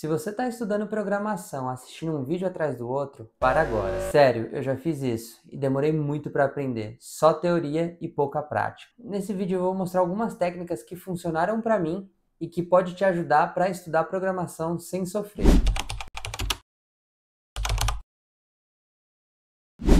Se você está estudando programação, assistindo um vídeo atrás do outro, para agora. Sério, eu já fiz isso e demorei muito para aprender, só teoria e pouca prática. Nesse vídeo eu vou mostrar algumas técnicas que funcionaram para mim e que pode te ajudar para estudar programação sem sofrer.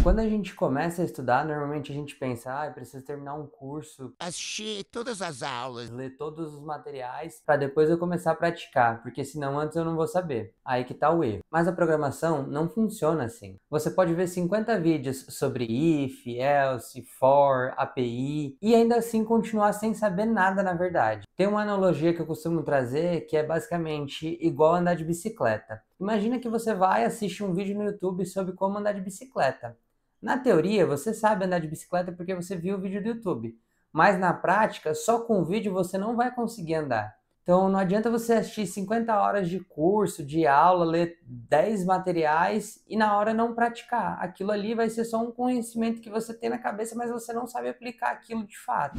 Quando a gente começa a estudar, normalmente a gente pensa, eu preciso terminar um curso, Assistir todas as aulas. ler todos os materiais para depois eu começar a praticar, porque senão antes eu não vou saber. Aí que tá o erro. Mas a programação não funciona assim. Você pode ver 50 vídeos sobre if, else, for, API e ainda assim continuar sem saber nada na verdade. Tem uma analogia que eu costumo trazer que é basicamente igual andar de bicicleta. Imagina que você vai assistir um vídeo no YouTube sobre como andar de bicicleta. Na teoria, você sabe andar de bicicleta porque você viu o vídeo do YouTube. Mas na prática, só com o vídeo você não vai conseguir andar. Então não adianta você assistir 50 horas de curso, de aula, ler 10 materiais e na hora não praticar. Aquilo ali vai ser só um conhecimento que você tem na cabeça, mas você não sabe aplicar aquilo de fato.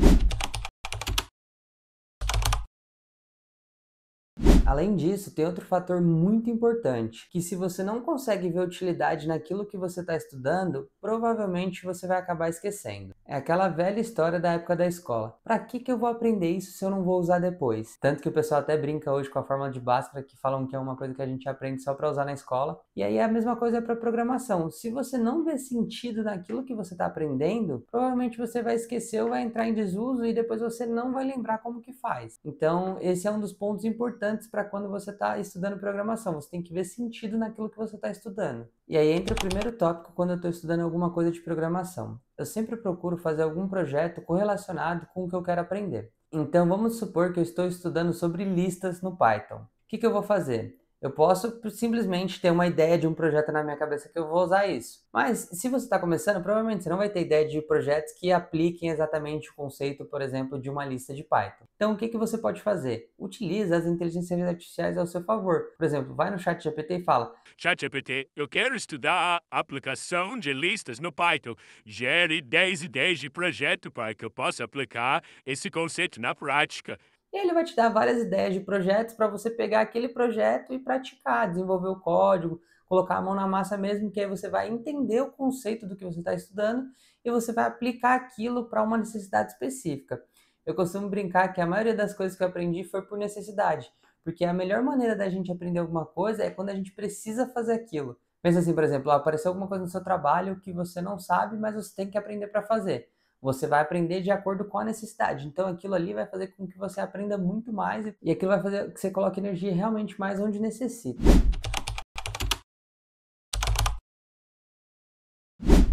Além disso, tem outro fator muito importante, que se você não consegue ver utilidade naquilo que você está estudando, provavelmente você vai acabar esquecendo. É aquela velha história da época da escola. Para que eu vou aprender isso se eu não vou usar depois? Tanto que o pessoal até brinca hoje com a fórmula de Bhaskara, que falam que é uma coisa que a gente aprende só para usar na escola. E aí a mesma coisa é para programação. Se você não vê sentido naquilo que você está aprendendo, provavelmente você vai esquecer ou vai entrar em desuso e depois você não vai lembrar como que faz. Então, esse é um dos pontos importantes para quando você está estudando programação. Você tem que ver sentido naquilo que você está estudando. E aí entra o primeiro tópico quando eu estou estudando alguma coisa de programação. Eu sempre procuro fazer algum projeto correlacionado com o que eu quero aprender. Então vamos supor que eu estou estudando sobre listas no Python. O que eu vou fazer? Eu posso simplesmente ter uma ideia de um projeto na minha cabeça que eu vou usar isso. Mas se você está começando, provavelmente você não vai ter ideia de projetos que apliquem exatamente o conceito, por exemplo, de uma lista de Python. Então o que você pode fazer? Utilize as inteligências artificiais ao seu favor. Por exemplo, vai no ChatGPT e fala: ChatGPT, eu quero estudar a aplicação de listas no Python. Gere 10 ideias de projeto para que eu possa aplicar esse conceito na prática. E ele vai te dar várias ideias de projetos para você pegar aquele projeto e praticar, desenvolver o código, colocar a mão na massa mesmo, que aí você vai entender o conceito do que você está estudando e você vai aplicar aquilo para uma necessidade específica. Eu costumo brincar que a maioria das coisas que eu aprendi foi por necessidade, porque a melhor maneira da gente aprender alguma coisa é quando a gente precisa fazer aquilo. Pensa assim, por exemplo, apareceu alguma coisa no seu trabalho que você não sabe, mas você tem que aprender para fazer. Você vai aprender de acordo com a necessidade. Então aquilo ali vai fazer com que você aprenda muito mais e aquilo vai fazer com que você coloque energia realmente mais onde necessita.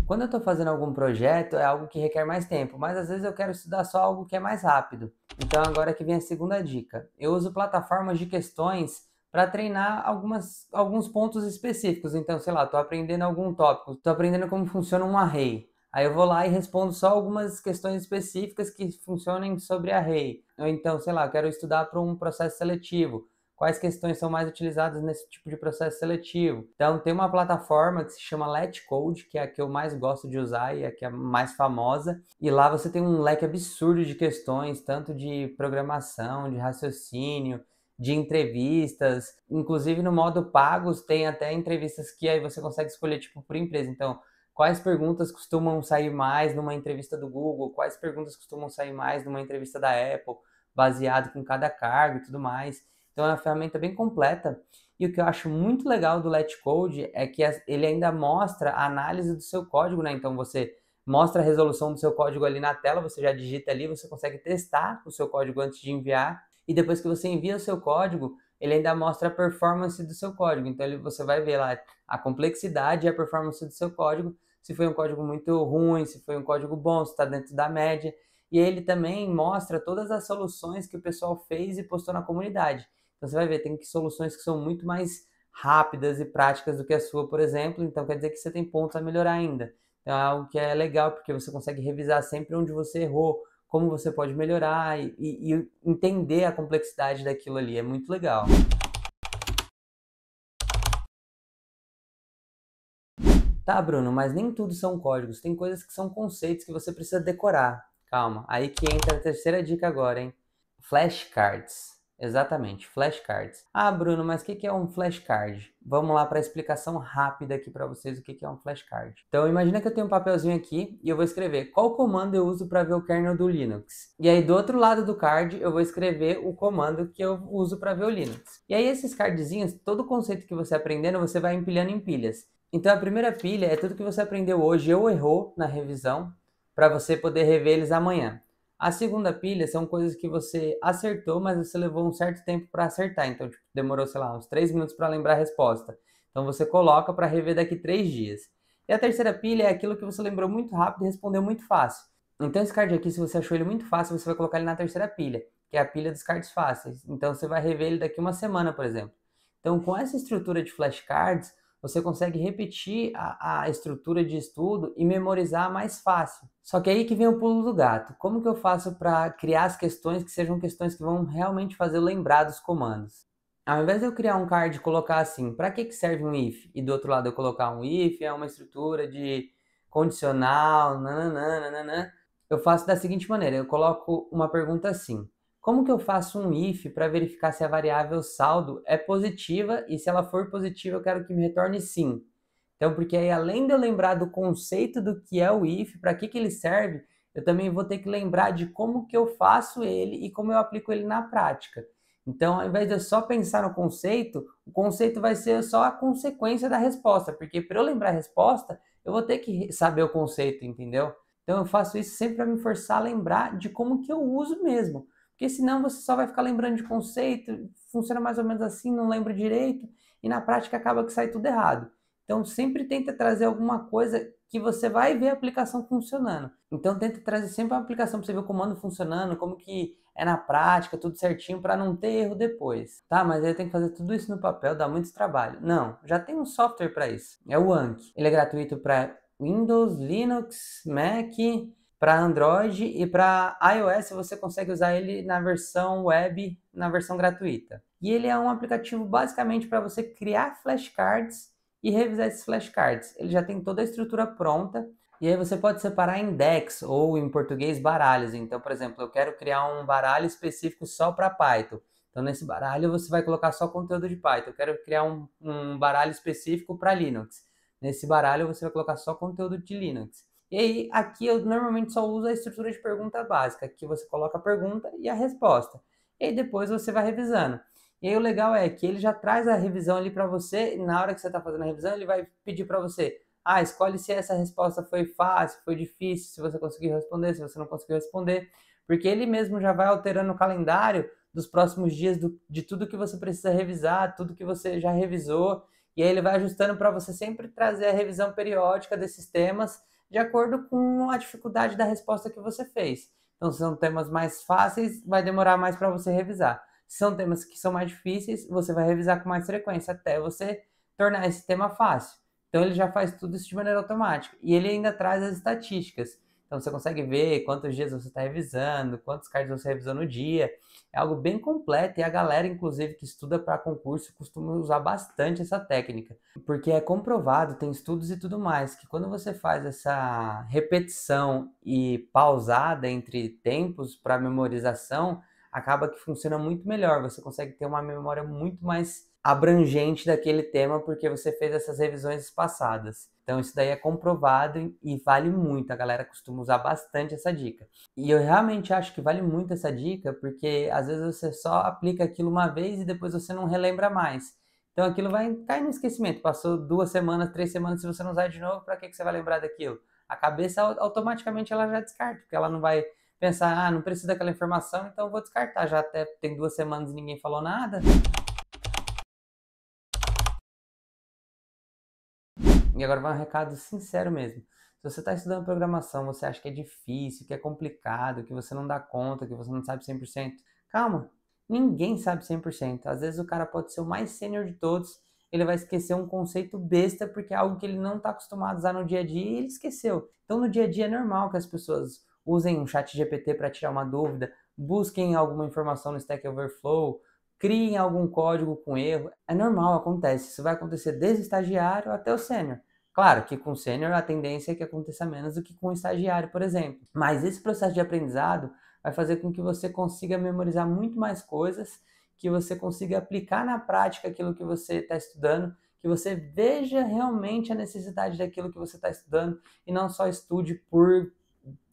Quando eu estou fazendo algum projeto, é algo que requer mais tempo, mas às vezes eu quero estudar só algo que é mais rápido. Então agora que vem a segunda dica. Eu uso plataformas de questões para treinar alguns pontos específicos. Então, sei lá, estou aprendendo algum tópico, estou aprendendo como funciona um array. Aí eu vou lá e respondo só algumas questões específicas que funcionem sobre array. Ou então, sei lá, eu quero estudar para um processo seletivo. Quais questões são mais utilizadas nesse tipo de processo seletivo? Então, tem uma plataforma que se chama LetCode, que é a que eu mais gosto de usar e é a que é mais famosa. E lá você tem um leque absurdo de questões, tanto de programação, de raciocínio, de entrevistas. Inclusive, no modo pagos, tem até entrevistas que aí você consegue escolher, tipo, por empresa. Então, quais perguntas costumam sair mais numa entrevista do Google? Quais perguntas costumam sair mais numa entrevista da Apple? Baseado com cada cargo e tudo mais. Então é uma ferramenta bem completa. E o que eu acho muito legal do LetCode é que ele ainda mostra a análise do seu código, né? Então você mostra a resolução do seu código ali na tela, você já digita ali, você consegue testar o seu código antes de enviar. E depois que você envia o seu código, ele ainda mostra a performance do seu código. Então você vai ver lá a complexidade e a performance do seu código, se foi um código muito ruim, se foi um código bom, se está dentro da média. E ele também mostra todas as soluções que o pessoal fez e postou na comunidade. Então você vai ver, tem soluções que são muito mais rápidas e práticas do que a sua, por exemplo, então quer dizer que você tem pontos a melhorar ainda. Então é algo que é legal, porque você consegue revisar sempre onde você errou, como você pode melhorar e entender a complexidade daquilo ali, é muito legal. Tá, Bruno, mas nem tudo são códigos, tem coisas que são conceitos que você precisa decorar. Calma, aí que entra a terceira dica agora, hein? Flashcards. Exatamente, flashcards. Ah, Bruno, mas o que é um flashcard? Vamos lá para a explicação rápida aqui para vocês o que é um flashcard. Então, imagina que eu tenho um papelzinho aqui e eu vou escrever qual comando eu uso para ver o kernel do Linux. E aí, do outro lado do card, eu vou escrever o comando que eu uso para ver o Linux. E aí, esses cardzinhos, todo o conceito que você aprendendo, você vai empilhando em pilhas. Então, a primeira pilha é tudo que você aprendeu hoje ou errou na revisão, para você poder rever eles amanhã. A segunda pilha são coisas que você acertou, mas você levou um certo tempo para acertar. Então, tipo, demorou, sei lá, uns 3 minutos para lembrar a resposta. Então, você coloca para rever daqui 3 dias. E a terceira pilha é aquilo que você lembrou muito rápido e respondeu muito fácil. Então, esse card aqui, se você achou ele muito fácil, você vai colocar ele na terceira pilha, que é a pilha dos cards fáceis. Então, você vai rever ele daqui uma semana, por exemplo. Então, com essa estrutura de flashcards, você consegue repetir a estrutura de estudo e memorizar mais fácil. Só que aí que vem o pulo do gato. Como que eu faço para criar as questões que sejam questões que vão realmente fazer eu lembrar dos comandos? Ao invés de eu criar um card e colocar assim, para que serve um if? E do outro lado eu colocar um if, é uma estrutura de condicional, nananã, nananã. Eu faço da seguinte maneira, eu coloco uma pergunta assim: como que eu faço um if para verificar se a variável saldo é positiva e se ela for positiva eu quero que me retorne sim? Então, porque aí além de eu lembrar do conceito do que é o if, para que ele serve, eu também vou ter que lembrar de como que eu faço ele e como eu aplico ele na prática. Então, ao invés de eu só pensar no conceito, o conceito vai ser só a consequência da resposta, porque para eu lembrar a resposta, eu vou ter que saber o conceito, entendeu? Então, eu faço isso sempre para me forçar a lembrar de como que eu uso mesmo. Porque senão você só vai ficar lembrando de conceito, funciona mais ou menos assim, não lembro direito, e na prática acaba que sai tudo errado. Então sempre tenta trazer alguma coisa que você vai ver a aplicação funcionando. Então tenta trazer sempre uma aplicação para você ver o comando funcionando, como que é na prática, tudo certinho, para não ter erro depois. Tá, mas aí eu tenho que fazer tudo isso no papel, dá muito trabalho. Não, já tem um software para isso. É o Anki. Ele é gratuito para Windows, Linux, Mac, para Android e para iOS você consegue usar ele na versão web, na versão gratuita. E ele é um aplicativo basicamente para você criar flashcards e revisar esses flashcards. Ele já tem toda a estrutura pronta e aí você pode separar em decks ou em português baralhos. Então, por exemplo, eu quero criar um baralho específico só para Python. Então, nesse baralho você vai colocar só conteúdo de Python. Eu quero criar um baralho específico para Linux. Nesse baralho você vai colocar só conteúdo de Linux. E aí, aqui eu normalmente só uso a estrutura de pergunta básica, que você coloca a pergunta e a resposta. E aí depois você vai revisando. E aí o legal é que ele já traz a revisão ali para você, e na hora que você está fazendo a revisão, ele vai pedir para você, escolhe se essa resposta foi fácil, foi difícil, se você conseguiu responder, se você não conseguiu responder, porque ele mesmo já vai alterando o calendário dos próximos dias de tudo que você precisa revisar, tudo que você já revisou, e aí ele vai ajustando para você sempre trazer a revisão periódica desses temas de acordo com a dificuldade da resposta que você fez. Então, se são temas mais fáceis, vai demorar mais para você revisar. Se são temas que são mais difíceis, você vai revisar com mais frequência até você tornar esse tema fácil. Então, ele já faz tudo isso de maneira automática. E ele ainda traz as estatísticas. Então, você consegue ver quantos dias você está revisando, quantos cards você revisou no dia. É algo bem completo e a galera, inclusive, que estuda para concurso, costuma usar bastante essa técnica. Porque é comprovado, tem estudos e tudo mais, que quando você faz essa repetição e pausada entre tempos para memorização, acaba que funciona muito melhor. Você consegue ter uma memória muito mais abrangente daquele tema porque você fez essas revisões passadas. Então isso daí é comprovado e vale muito. A galera costuma usar bastante essa dica. E eu realmente acho que vale muito essa dica porque às vezes você só aplica aquilo uma vez e depois você não relembra mais. Então aquilo vai cair no esquecimento. Passou 2 semanas, 3 semanas, se você não usar de novo, para que você vai lembrar daquilo? A cabeça automaticamente ela já descarta, porque ela não vai pensar, não preciso daquela informação, então eu vou descartar. Já até tem 2 semanas e ninguém falou nada. E agora vai um recado sincero mesmo. Se você está estudando programação, você acha que é difícil, que é complicado, que você não dá conta, que você não sabe 100%, calma, ninguém sabe 100%. Às vezes o cara pode ser o mais sênior de todos, ele vai esquecer um conceito besta porque é algo que ele não está acostumado a usar no dia a dia e ele esqueceu. Então no dia a dia é normal que as pessoas usem um chat GPT para tirar uma dúvida, busquem alguma informação no Stack Overflow, criem algum código com erro. É normal, acontece. Isso vai acontecer desde o estagiário até o sênior. Claro que com o sênior a tendência é que aconteça menos do que com o estagiário, por exemplo. Mas esse processo de aprendizado vai fazer com que você consiga memorizar muito mais coisas que você consiga aplicar na prática aquilo que você está estudando, que você veja realmente a necessidade daquilo que você está estudando e não só estude por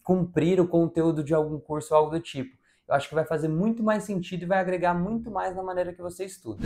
cumprir o conteúdo de algum curso ou algo do tipo. Eu acho que vai fazer muito mais sentido e vai agregar muito mais na maneira que você estuda.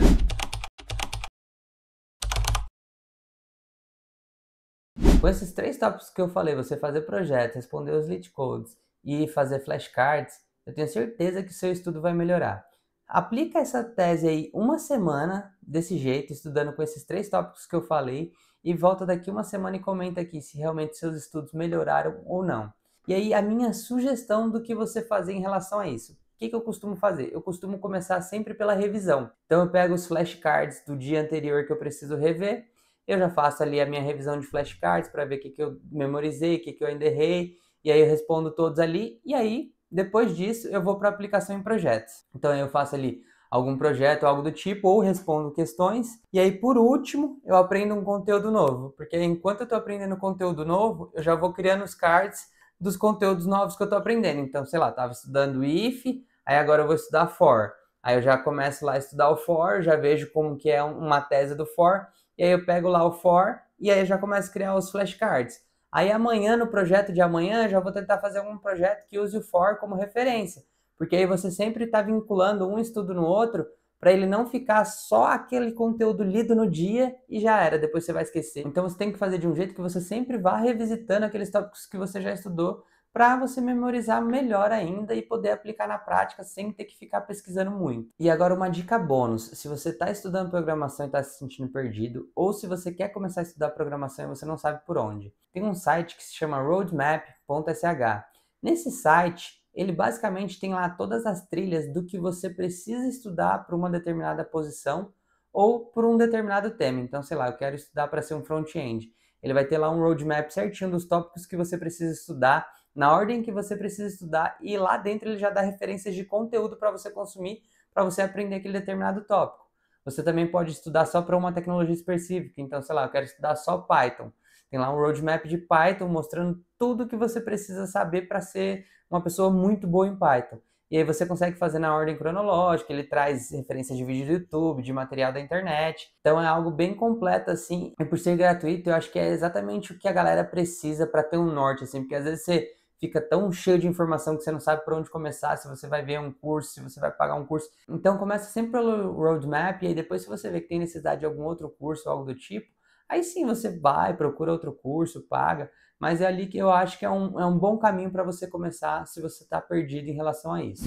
Com esses 3 tópicos que eu falei, você fazer projetos, responder os lead codes e fazer flashcards, eu tenho certeza que o seu estudo vai melhorar. Aplica essa tese aí uma semana desse jeito, estudando com esses 3 tópicos que eu falei, e volta daqui uma semana e comenta aqui se realmente seus estudos melhoraram ou não. E aí a minha sugestão do que você fazer em relação a isso. O que eu costumo fazer? Eu costumo começar sempre pela revisão. Então eu pego os flashcards do dia anterior que eu preciso rever, eu já faço ali a minha revisão de flashcards para ver o que eu memorizei, o que eu ainda errei, e aí eu respondo todos ali, e aí, depois disso, eu vou para a aplicação em projetos. Então eu faço ali algum projeto, algo do tipo, ou respondo questões, e aí por último, eu aprendo um conteúdo novo, porque enquanto eu estou aprendendo conteúdo novo, eu já vou criando os cards dos conteúdos novos que eu estou aprendendo. Então, sei lá, estava estudando if, aí agora eu vou estudar for. Aí eu já começo lá a estudar o for, já vejo como que é uma tese do for, e aí eu pego lá o for, e aí eu já começo a criar os flashcards. Aí amanhã, no projeto de amanhã, eu já vou tentar fazer algum projeto que use o for como referência, porque aí você sempre está vinculando um estudo no outro, para ele não ficar só aquele conteúdo lido no dia e já era, depois você vai esquecer. Então você tem que fazer de um jeito que você sempre vá revisitando aqueles tópicos que você já estudou, para você memorizar melhor ainda e poder aplicar na prática sem ter que ficar pesquisando muito. E agora uma dica bônus, se você está estudando programação e está se sentindo perdido, ou se você quer começar a estudar programação e você não sabe por onde, tem um site que se chama roadmap.sh. Nesse site, ele basicamente tem lá todas as trilhas do que você precisa estudar para uma determinada posição ou por um determinado tema. Então, sei lá, eu quero estudar para ser um front-end. Ele vai ter lá um roadmap certinho dos tópicos que você precisa estudar, na ordem que você precisa estudar, e lá dentro ele já dá referências de conteúdo para você consumir, para você aprender aquele determinado tópico. Você também pode estudar só para uma tecnologia específica, então, sei lá, eu quero estudar só Python. Tem lá um roadmap de Python mostrando tudo que você precisa saber para ser uma pessoa muito boa em Python. E aí você consegue fazer na ordem cronológica, ele traz referências de vídeo do YouTube, de material da internet. Então é algo bem completo assim, e por ser gratuito, eu acho que é exatamente o que a galera precisa para ter um norte, assim, porque às vezes você fica tão cheio de informação que você não sabe por onde começar, se você vai ver um curso, se você vai pagar um curso. Então começa sempre pelo roadmap, e aí depois se você vê que tem necessidade de algum outro curso ou algo do tipo, aí sim você vai, procura outro curso, paga, mas é ali que eu acho que é um bom caminho para você começar se você está perdido em relação a isso.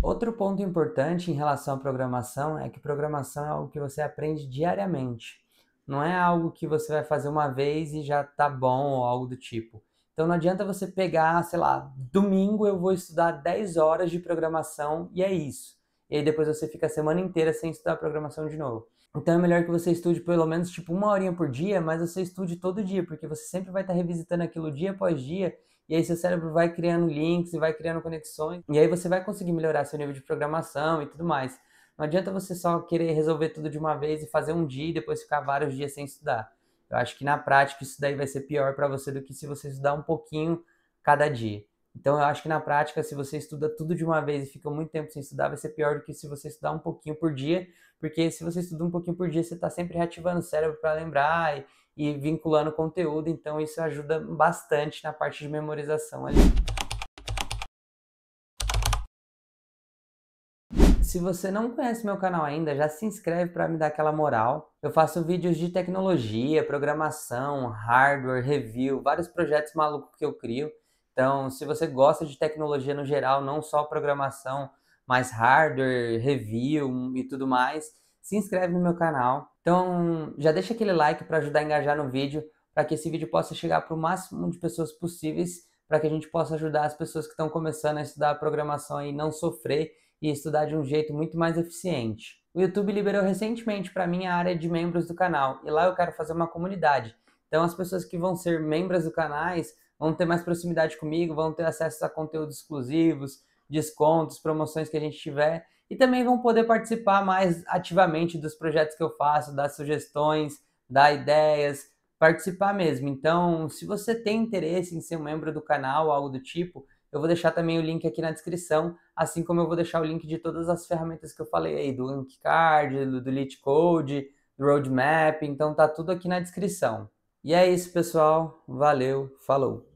Outro ponto importante em relação à programação é que programação é algo que você aprende diariamente. Não é algo que você vai fazer uma vez e já tá bom ou algo do tipo. Então não adianta você pegar, sei lá, domingo eu vou estudar 10 horas de programação e é isso. E aí depois você fica a semana inteira sem estudar programação de novo. Então é melhor que você estude pelo menos tipo uma horinha por dia, mas você estude todo dia, porque você sempre vai estar revisitando aquilo dia após dia, e aí seu cérebro vai criando links e vai criando conexões, e aí você vai conseguir melhorar seu nível de programação e tudo mais. Não adianta você só querer resolver tudo de uma vez e fazer um dia e depois ficar vários dias sem estudar. Eu acho que na prática isso daí vai ser pior para você do que se você estudar um pouquinho cada dia. Então eu acho que na prática, se você estuda tudo de uma vez e fica muito tempo sem estudar, vai ser pior do que se você estudar um pouquinho por dia, porque se você estuda um pouquinho por dia, você está sempre reativando o cérebro para lembrar e vinculando conteúdo, então isso ajuda bastante na parte de memorização ali. Se você não conhece meu canal ainda, já se inscreve para me dar aquela moral. Eu faço vídeos de tecnologia, programação, hardware, review, vários projetos malucos que eu crio. Então, se você gosta de tecnologia no geral, não só programação, mas hardware, review e tudo mais, se inscreve no meu canal. Então, já deixa aquele like para ajudar a engajar no vídeo, para que esse vídeo possa chegar para o máximo de pessoas possíveis, para que a gente possa ajudar as pessoas que estão começando a estudar programação e não sofrer e estudar de um jeito muito mais eficiente. O YouTube liberou recentemente para mim a área de membros do canal, e lá eu quero fazer uma comunidade. Então as pessoas que vão ser membros do canais vão ter mais proximidade comigo, vão ter acesso a conteúdos exclusivos, descontos, promoções que a gente tiver, e também vão poder participar mais ativamente dos projetos que eu faço, dar sugestões, dar ideias, participar mesmo. Então, se você tem interesse em ser um membro do canal ou algo do tipo, Eu vou deixar também o link aqui na descrição, assim como eu vou deixar o link de todas as ferramentas que eu falei aí, do Linkcard, do LeetCode, do Roadmap, então tá tudo aqui na descrição. E é isso, pessoal. Valeu, falou!